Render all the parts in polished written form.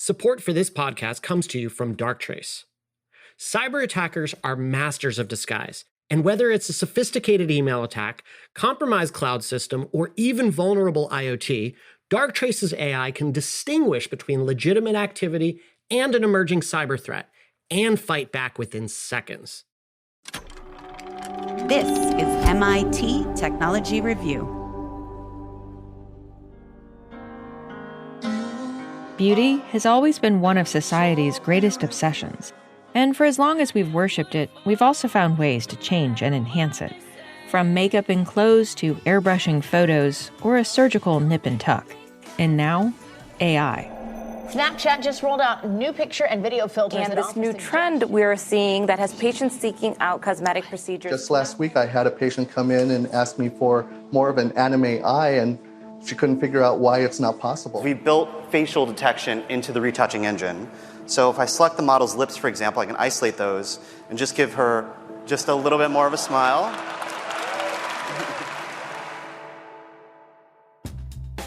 Support for this podcast comes to you from Darktrace. Cyber attackers are masters of disguise, and whether it's a sophisticated email attack, compromised cloud system, or even vulnerable IoT, Darktrace's AI can distinguish between legitimate activity and an emerging cyber threat, and fight back within seconds. This is MIT Technology Review. Beauty has always been one of society's greatest obsessions. And for as long as we've worshipped it, we've also found ways to change and enhance it. From makeup and clothes to airbrushing photos or a surgical nip and tuck. And now, AI. Snapchat just rolled out new picture and video filters. And this new trend we're seeing that has patients seeking out cosmetic procedures. Just last week, I had a patient come in and ask me for more of an anime eye, and she couldn't figure out why it's not possible. We built facial detection into the retouching engine. So if I select the model's lips, for example, I can isolate those and just give her just a little bit more of a smile.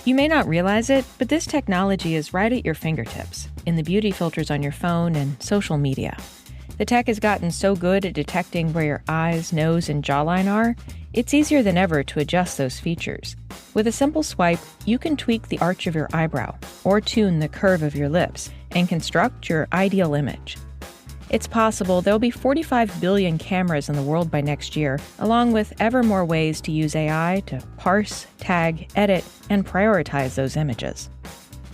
You may not realize it, but this technology is right at your fingertips, in the beauty filters on your phone and social media. The tech has gotten so good at detecting where your eyes, nose, and jawline are, it's easier than ever to adjust those features. With a simple swipe, you can tweak the arch of your eyebrow or tune the curve of your lips and construct your ideal image. It's possible there'll be 45 billion cameras in the world by next year, along with ever more ways to use AI to parse, tag, edit, and prioritize those images.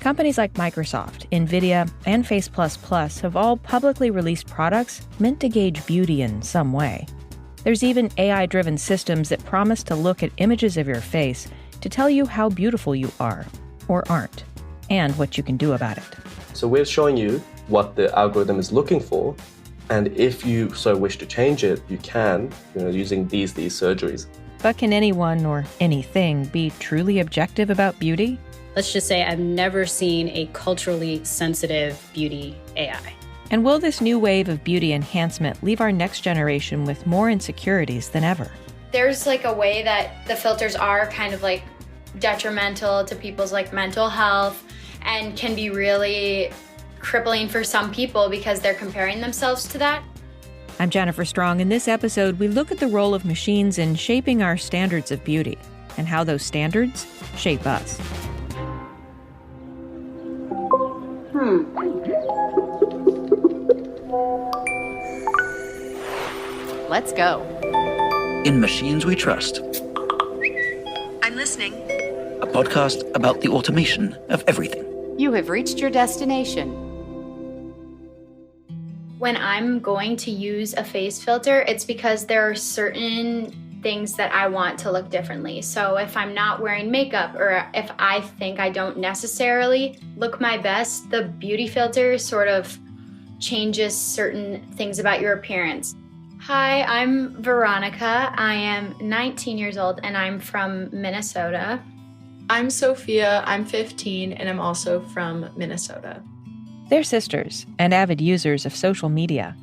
Companies like Microsoft, NVIDIA, and Face++ have all publicly released products meant to gauge beauty in some way. There's even AI-driven systems that promise to look at images of your face to tell you how beautiful you are, or aren't, and what you can do about it. So we're showing you what the algorithm is looking for, and if you so wish to change it, you can, using these surgeries. But can anyone or anything be truly objective about beauty? Let's just say I've never seen a culturally sensitive beauty AI. And will this new wave of beauty enhancement leave our next generation with more insecurities than ever? There's a way that the filters are kind of detrimental to people's mental health and can be really crippling for some people because they're comparing themselves to that. I'm Jennifer Strong. In this episode, we look at the role of machines in shaping our standards of beauty and how those standards shape us. Let's go. In Machines We Trust. I'm listening. A podcast about the automation of everything. You have reached your destination. When I'm going to use a face filter, it's because there are certain things that I want to look differently. So if I'm not wearing makeup or if I think I don't necessarily look my best, the beauty filter sort of changes certain things about your appearance. Hi, I'm Veronica. I am 19 years old and I'm from Minnesota. I'm Sophia. I'm 15 and I'm also from Minnesota. They're sisters and avid users of social media.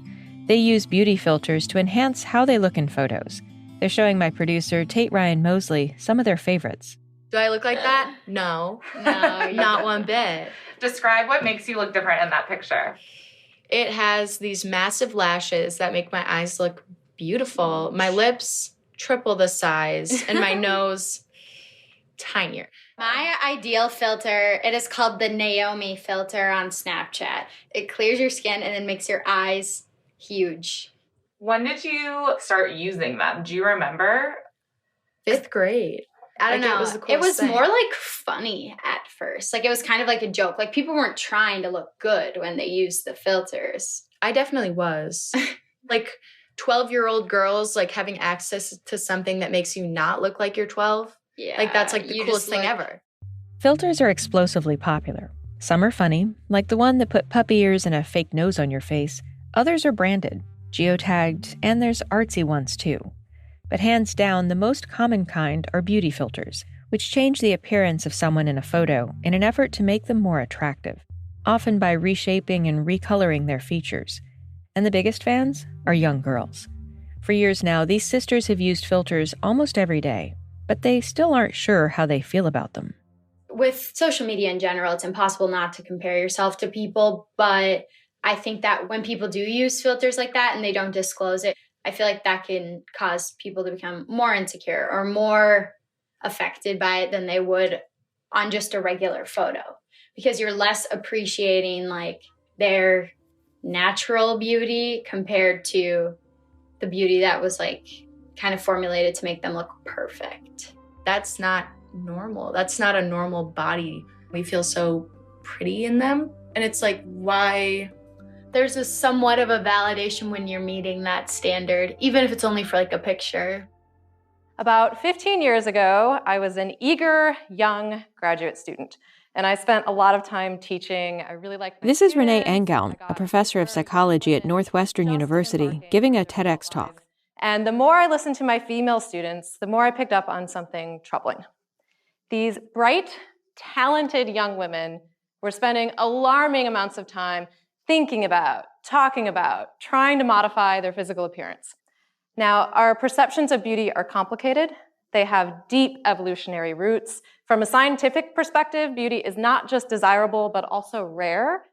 They use beauty filters to enhance how they look in photos. They're showing my producer, Tate Ryan Mosley, some of their favorites. Do I look like that? No, not one bit. Describe what makes you look different in that picture. It has these massive lashes that make my eyes look beautiful. My lips, triple the size, and my nose, tinier. My ideal filter, it is called the Naomi filter on Snapchat. It clears your skin and then makes your eyes huge. When did you start using them? Do you remember? 5th grade. I don't know. It was thing. more funny at first. It was kind of like a joke. People weren't trying to look good when they used the filters. I definitely was. 12-year-old girls having access to something that makes you not look like you're 12. Yeah. That's the coolest thing ever. Filters are explosively popular. Some are funny, like the one that put puppy ears and a fake nose on your face. Others are branded, geotagged, and there's artsy ones too. But hands down, the most common kind are beauty filters, which change the appearance of someone in a photo in an effort to make them more attractive, often by reshaping and recoloring their features. And the biggest fans are young girls. For years now, these sisters have used filters almost every day, but they still aren't sure how they feel about them. With social media in general, it's impossible not to compare yourself to people. But I think that when people do use filters like that and they don't disclose it, I feel like that can cause people to become more insecure or more affected by it than they would on just a regular photo, because you're less appreciating like their natural beauty compared to the beauty that was like kind of formulated to make them look perfect. That's not normal. That's not a normal body. We feel so pretty in them. And it's like, why? There's a somewhat of a validation when you're meeting that standard, even if it's only for like a picture. About 15 years ago, I was an eager young graduate student, and I spent a lot of time teaching. I really liked This is Rhue Engeln, a professor of psychology at Northwestern University, giving a TEDx talk. And the more I listened to my female students, the more I picked up on something troubling. These bright, talented young women were spending alarming amounts of time thinking about, talking about, trying to modify their physical appearance. Now, our perceptions of beauty are complicated. They have deep evolutionary roots. From a scientific perspective, beauty is not just desirable, but also rare.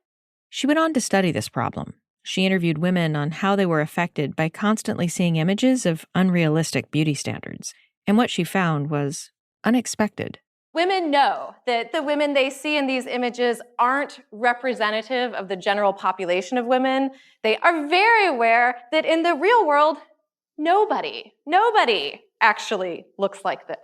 She went on to study this problem. She interviewed women on how they were affected by constantly seeing images of unrealistic beauty standards. And what she found was unexpected. Women know that the women they see in these images aren't representative of the general population of women. They are very aware that in the real world, nobody actually looks like this.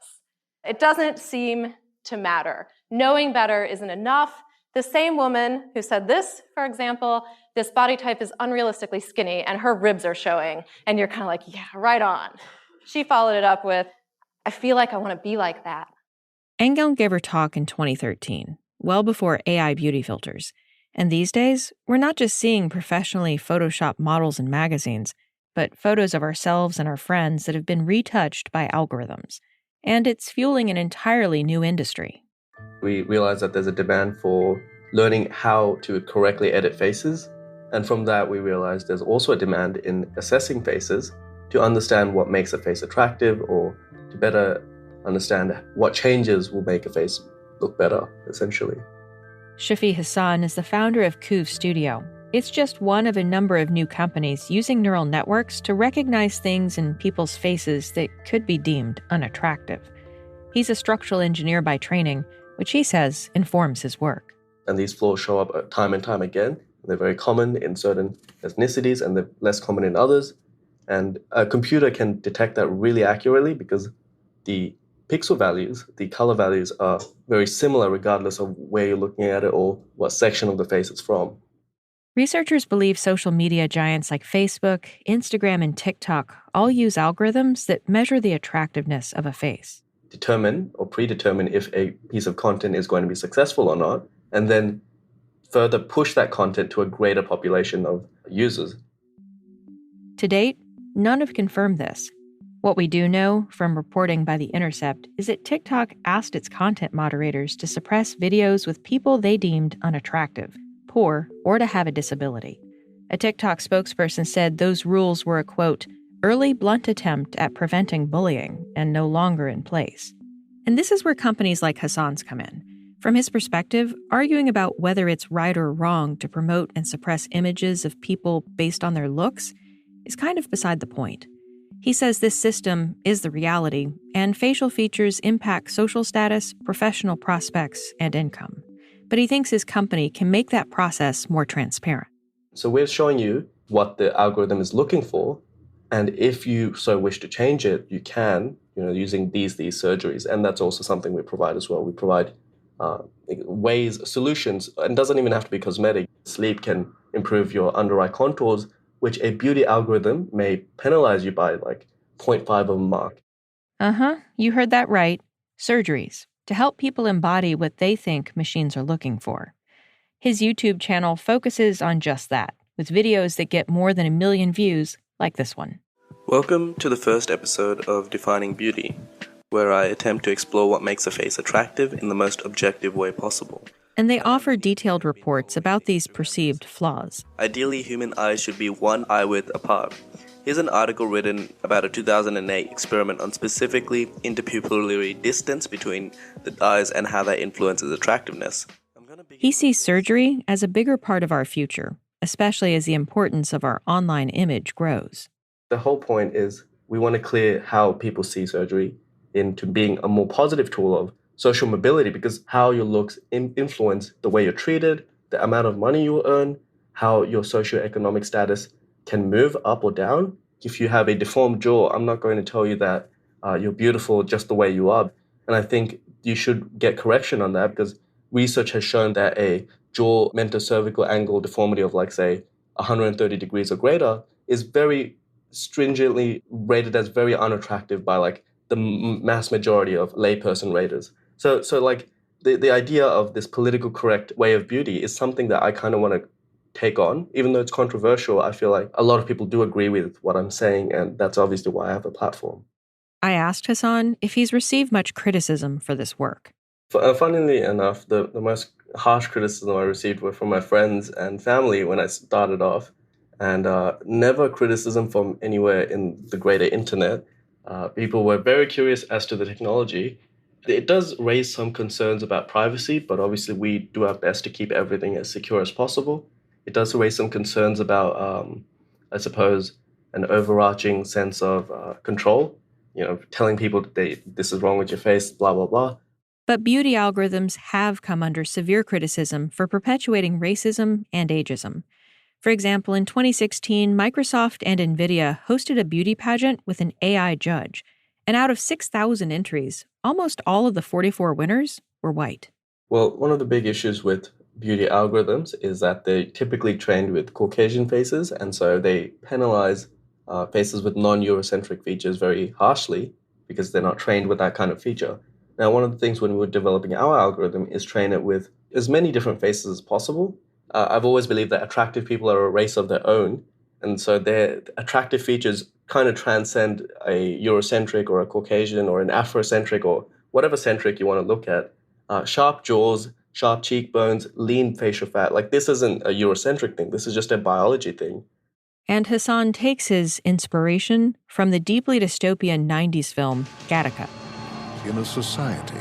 It doesn't seem to matter. Knowing better isn't enough. The same woman who said this, for example, this body type is unrealistically skinny and her ribs are showing, and you're kind of like, yeah, right on. She followed it up with, I feel like I want to be like that. Engeln gave her talk in 2013, well before AI beauty filters. And these days, we're not just seeing professionally photoshopped models in magazines, but photos of ourselves and our friends that have been retouched by algorithms. And it's fueling an entirely new industry. We realize that there's a demand for learning how to correctly edit faces. And from that, we realize there's also a demand in assessing faces to understand what makes a face attractive or to better understand what changes will make a face look better, essentially. Shafee Hassan is the founder of Qoves Studio. It's just one of a number of new companies using neural networks to recognize things in people's faces that could be deemed unattractive. He's a structural engineer by training, which he says informs his work. And these flaws show up time and time again. They're very common in certain ethnicities and they're less common in others. And a computer can detect that really accurately because the pixel values, the color values are very similar regardless of where you're looking at it or what section of the face it's from. Researchers believe social media giants like Facebook, Instagram, and TikTok all use algorithms that measure the attractiveness of a face. Determine or predetermine if a piece of content is going to be successful or not, and then further push that content to a greater population of users. To date, none have confirmed this. What we do know from reporting by The Intercept is that TikTok asked its content moderators to suppress videos with people they deemed unattractive, poor, or to have a disability. A TikTok spokesperson said those rules were a, quote, early blunt attempt at preventing bullying and no longer in place. And this is where companies like Hassan's come in. From his perspective, arguing about whether it's right or wrong to promote and suppress images of people based on their looks is kind of beside the point. He says this system is the reality, and facial features impact social status, professional prospects, and income. But he thinks his company can make that process more transparent. So we're showing you what the algorithm is looking for, and if you so wish to change it, you can, using these surgeries. And that's also something we provide as well. We provide ways, solutions, and it doesn't even have to be cosmetic. Sleep can improve your under-eye contours, which a beauty algorithm may penalize you by like 0.5 of a mark. You heard that right. Surgeries, to help people embody what they think machines are looking for. His YouTube channel focuses on just that, with videos that get more than 1 million views, like this one. Welcome to the first episode of Defining Beauty, where I attempt to explore what makes a face attractive in the most objective way possible. And they offer detailed reports about these perceived flaws. Ideally, human eyes should be one eye width apart. Here's an article written about a 2008 experiment on specifically interpupillary distance between the eyes and how that influences attractiveness. He sees surgery as a bigger part of our future, especially as the importance of our online image grows. The whole point is we want to clear how people see surgery into being a more positive tool of social mobility, because how your looks influence the way you're treated, the amount of money you earn, how your socioeconomic status can move up or down. If you have a deformed jaw, I'm not going to tell you that you're beautiful just the way you are. And I think you should get correction on that, because research has shown that a jaw mentocervical angle deformity of, like, say, 130 degrees or greater is very stringently rated as very unattractive by, like, the mass majority of layperson raters. So like, the idea of this political correct way of beauty is something that I kind of want to take on. Even though it's controversial, I feel like a lot of people do agree with what I'm saying, and that's obviously why I have a platform. I asked Hassan if he's received much criticism for this work. Funnily enough, the most harsh criticism I received were from my friends and family when I started off, and never criticism from anywhere in the greater internet. People were very curious as to the technology. It does raise some concerns about privacy, but obviously we do our best to keep everything as secure as possible. It does raise some concerns about, I suppose, an overarching sense of control, telling people that this is wrong with your face, blah, blah, blah. But beauty algorithms have come under severe criticism for perpetuating racism and ageism. For example, in 2016, Microsoft and NVIDIA hosted a beauty pageant with an AI judge, and out of 6,000 entries, almost all of the 44 winners were white. Well, one of the big issues with beauty algorithms is that they're typically trained with Caucasian faces, and so they penalize faces with non-Eurocentric features very harshly because they're not trained with that kind of feature. Now, one of the things when we were developing our algorithm is train it with as many different faces as possible. I've always believed that attractive people are a race of their own, and so their attractive features kind of transcend a Eurocentric or a Caucasian or an Afrocentric or whatever centric you want to look at. Sharp jaws, sharp cheekbones, lean facial fat. Like, this isn't a Eurocentric thing. This is just a biology thing. And Hassan takes his inspiration from the deeply dystopian 90s film Gattaca. In a society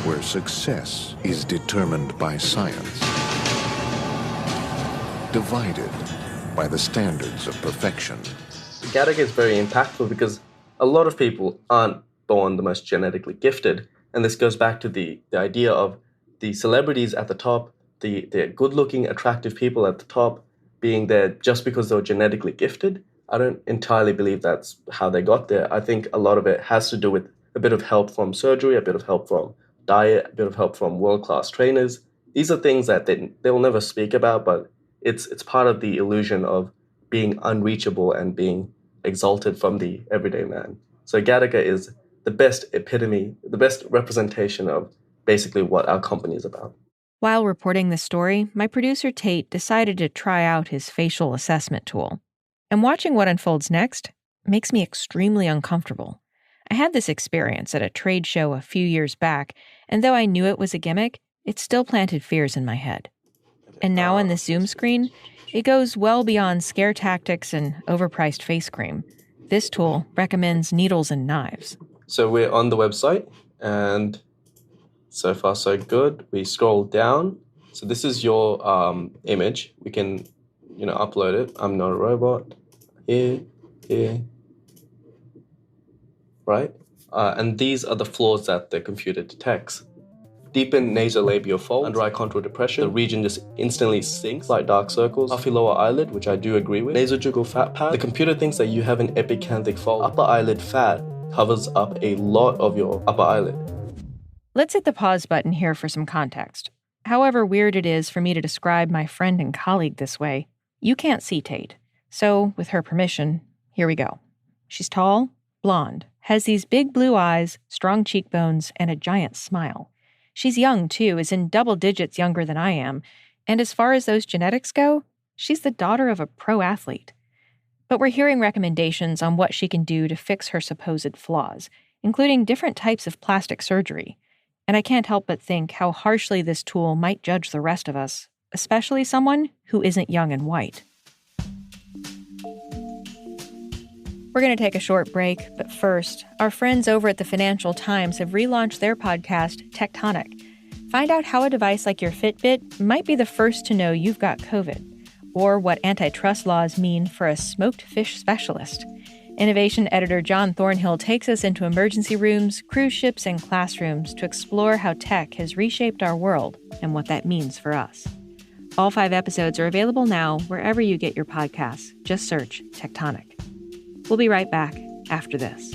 where success is determined by science, divided by the standards of perfection. Gattaca is very impactful because a lot of people aren't born the most genetically gifted. And this goes back to the idea of the celebrities at the top, the good-looking, attractive people at the top being there just because they were genetically gifted. I don't entirely believe that's how they got there. I think a lot of it has to do with a bit of help from surgery, a bit of help from diet, a bit of help from world-class trainers. These are things that they will never speak about, but it's part of the illusion of being unreachable and being exalted from the everyday man. So Gattaca is the best epitome, the best representation of basically what our company is about. While reporting this story, my producer Tate decided to try out his facial assessment tool. And watching what unfolds next makes me extremely uncomfortable. I had this experience at a trade show a few years back, and though I knew it was a gimmick, it still planted fears in my head. And now on this Zoom screen, it goes well beyond scare tactics and overpriced face cream. This tool recommends needles and knives. So we're on the website, and so far so good. We scroll down. So this is your image. We can, upload it. I'm not a robot. Here. Right? And these are the flaws that the computer detects. Deepen nasolabial fold, under-eye contour depression. The region just instantly sinks, like dark circles. Puffy lower eyelid, which I do agree with. Nasojugal fat pad. The computer thinks that you have an epicanthic fold. Upper eyelid fat covers up a lot of your upper eyelid. Let's hit the pause button here for some context. However weird it is for me to describe my friend and colleague this way, you can't see Tate. So, with her permission, here we go. She's tall, blonde, has these big blue eyes, strong cheekbones, and a giant smile. She's young, too, is in double digits younger than I am, and as far as those genetics go, she's the daughter of a pro athlete. But we're hearing recommendations on what she can do to fix her supposed flaws, including different types of plastic surgery. And I can't help but think how harshly this tool might judge the rest of us, especially someone who isn't young and white. We're going to take a short break, but first, our friends over at the Financial Times have relaunched their podcast, Tectonic. Find out how a device like your Fitbit might be the first to know you've got COVID, or what antitrust laws mean for a smoked fish specialist. Innovation editor John Thornhill takes us into emergency rooms, cruise ships, and classrooms to explore how tech has reshaped our world and what that means for us. All 5 episodes are available now wherever you get your podcasts. Just search Tectonic. We'll be right back after this.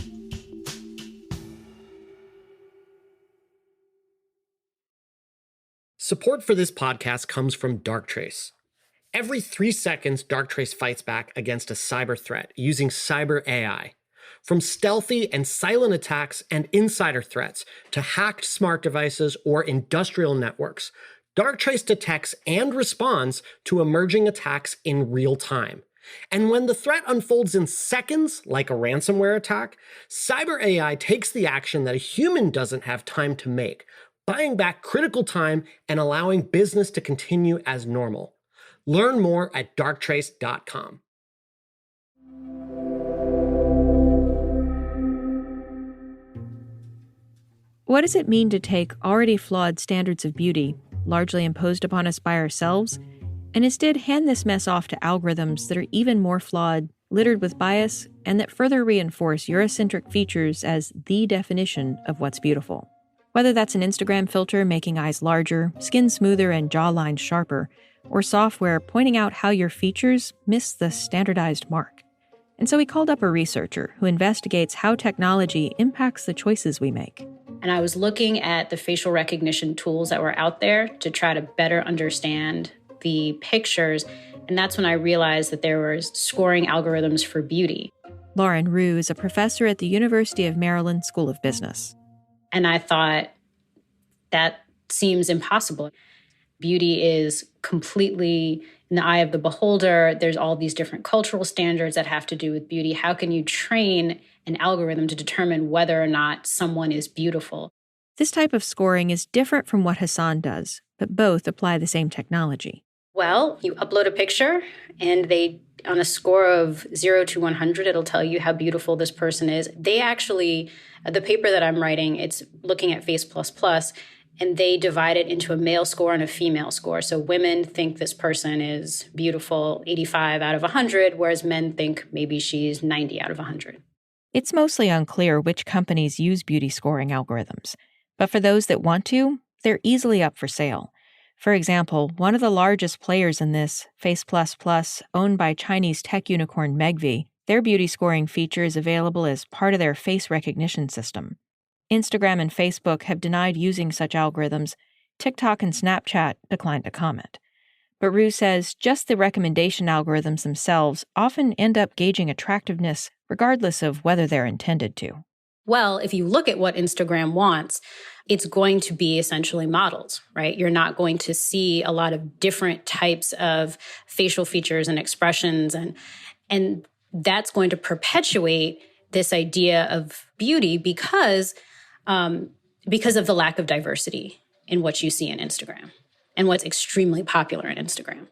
Support for this podcast comes from Darktrace. Every 3 seconds, Darktrace fights back against a cyber threat using cyber AI. From stealthy and silent attacks and insider threats to hacked smart devices or industrial networks, Darktrace detects and responds to emerging attacks in real time. And when the threat unfolds in seconds, like a ransomware attack, cyber AI takes the action that a human doesn't have time to make, buying back critical time and allowing business to continue as normal. Learn more at darktrace.com. What does it mean to take already flawed standards of beauty, largely imposed upon us by ourselves, and instead hand this mess off to algorithms that are even more flawed, littered with bias, and that further reinforce Eurocentric features as the definition of what's beautiful? Whether that's an Instagram filter making eyes larger, skin smoother, and jawline sharper, or software pointing out how your features miss the standardized mark. And so we called up a researcher who investigates how technology impacts the choices we make. And I was looking at the facial recognition tools that were out there to try to better understand the pictures. And that's when I realized that there were scoring algorithms for beauty. Lauren Rhue is a professor at the University of Maryland School of Business. And I thought, that seems impossible. Beauty is completely in the eye of the beholder. There's all these different cultural standards that have to do with beauty. How can you train an algorithm to determine whether or not someone is beautiful? This type of scoring is different from what Hassan does, but both apply the same technology. Well, you upload a picture and on a score of 0 to 100, it'll tell you how beautiful this person is. They actually, the paper that I'm writing, it's looking at Face++, and they divide it into a male score and a female score. So women think this person is beautiful, 85 out of 100, whereas men think maybe she's 90 out of 100. It's mostly unclear which companies use beauty scoring algorithms, but for those that want to, they're easily up for sale. For example, one of the largest players in this, Face++, owned by Chinese tech unicorn Megvii, their beauty scoring feature is available as part of their face recognition system. Instagram and Facebook have denied using such algorithms. TikTok and Snapchat declined to comment. But Rhue says just the recommendation algorithms themselves often end up gauging attractiveness regardless of whether they're intended to. Well, if you look at what Instagram wants, it's going to be essentially models, right? You're not going to see a lot of different types of facial features and expressions, and that's going to perpetuate this idea of beauty because of the lack of diversity in what you see in Instagram and what's extremely popular in Instagram.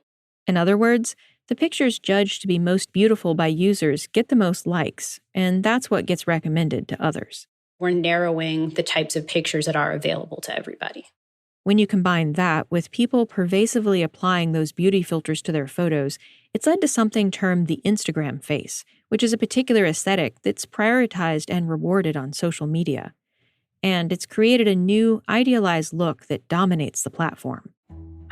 In other words, the pictures judged to be most beautiful by users get the most likes, and that's what gets recommended to others. We're narrowing the types of pictures that are available to everybody. When you combine that with people pervasively applying those beauty filters to their photos, it's led to something termed the Instagram face, which is a particular aesthetic that's prioritized and rewarded on social media. And it's created a new, idealized look that dominates the platform.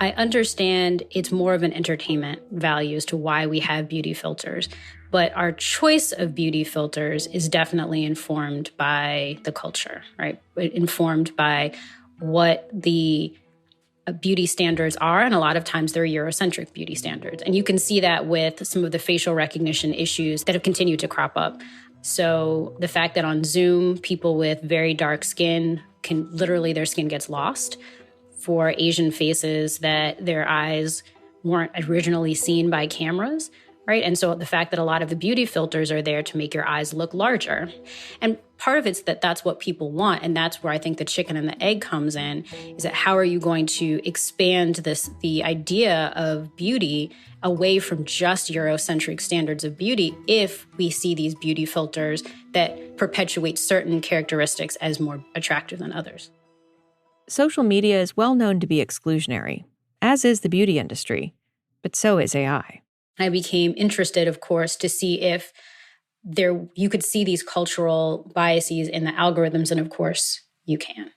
I understand it's more of an entertainment value as to why we have beauty filters, but our choice of beauty filters is definitely informed by the culture, right? Informed by what the beauty standards are, and a lot of times they're Eurocentric beauty standards. And you can see that with some of the facial recognition issues that have continued to crop up. So the fact that on Zoom, people with very dark skin can literally, their skin gets lost. For Asian faces, that their eyes weren't originally seen by cameras, right? And so the fact that a lot of the beauty filters are there to make your eyes look larger. And part of it's that that's what people want. And that's where I think the chicken and the egg comes in, is that how are you going to expand the idea of beauty away from just Eurocentric standards of beauty if we see these beauty filters that perpetuate certain characteristics as more attractive than others. Social media is well known to be exclusionary, as is the beauty industry, but so is AI. I became interested, of course, to see if you could see these cultural biases in the algorithms, and of course, you can.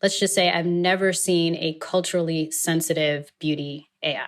Let's just say I've never seen a culturally sensitive beauty AI.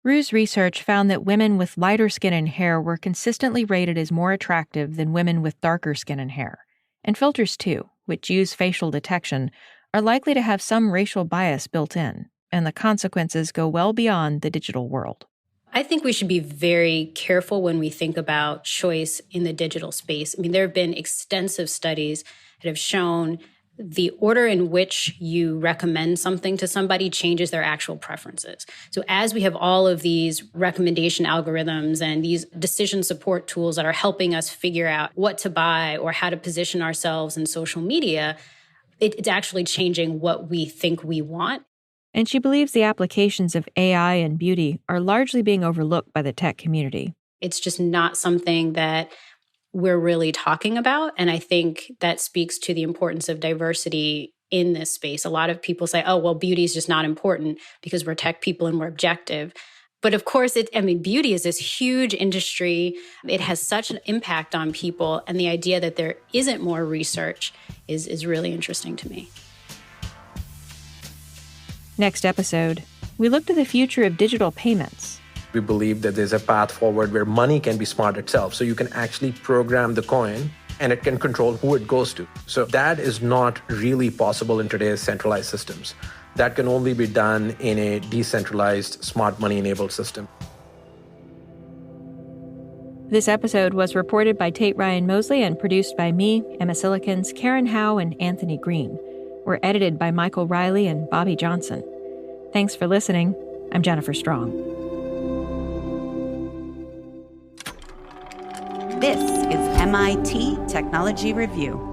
Rhue's research found that women with lighter skin and hair were consistently rated as more attractive than women with darker skin and hair. And filters, too, which use facial detection, are likely to have some racial bias built in, and the consequences go well beyond the digital world. I think we should be very careful when we think about choice in the digital space. I mean, there have been extensive studies that have shown the order in which you recommend something to somebody changes their actual preferences. So as we have all of these recommendation algorithms and these decision support tools that are helping us figure out what to buy or how to position ourselves in social media, it's actually changing what we think we want. And she believes the applications of AI in beauty are largely being overlooked by the tech community. It's just not something that we're really talking about. And I think that speaks to the importance of diversity in this space. A lot of people say, oh, well, beauty is just not important because we're tech people and we're objective. But of course, beauty is this huge industry. It has such an impact on people. And the idea that there isn't more research is really interesting to me. Next episode, we look to the future of digital payments. We believe that there's a path forward where money can be smart itself. So you can actually program the coin and it can control who it goes to. So that is not really possible in today's centralized systems. That can only be done in a decentralized, smart money-enabled system. This episode was reported by Tate Ryan Mosley and produced by me, Emma Silikins, Karen Howe, and Anthony Green. We're edited by Michael Riley and Bobby Johnson. Thanks for listening. I'm Jennifer Strong. This is MIT Technology Review.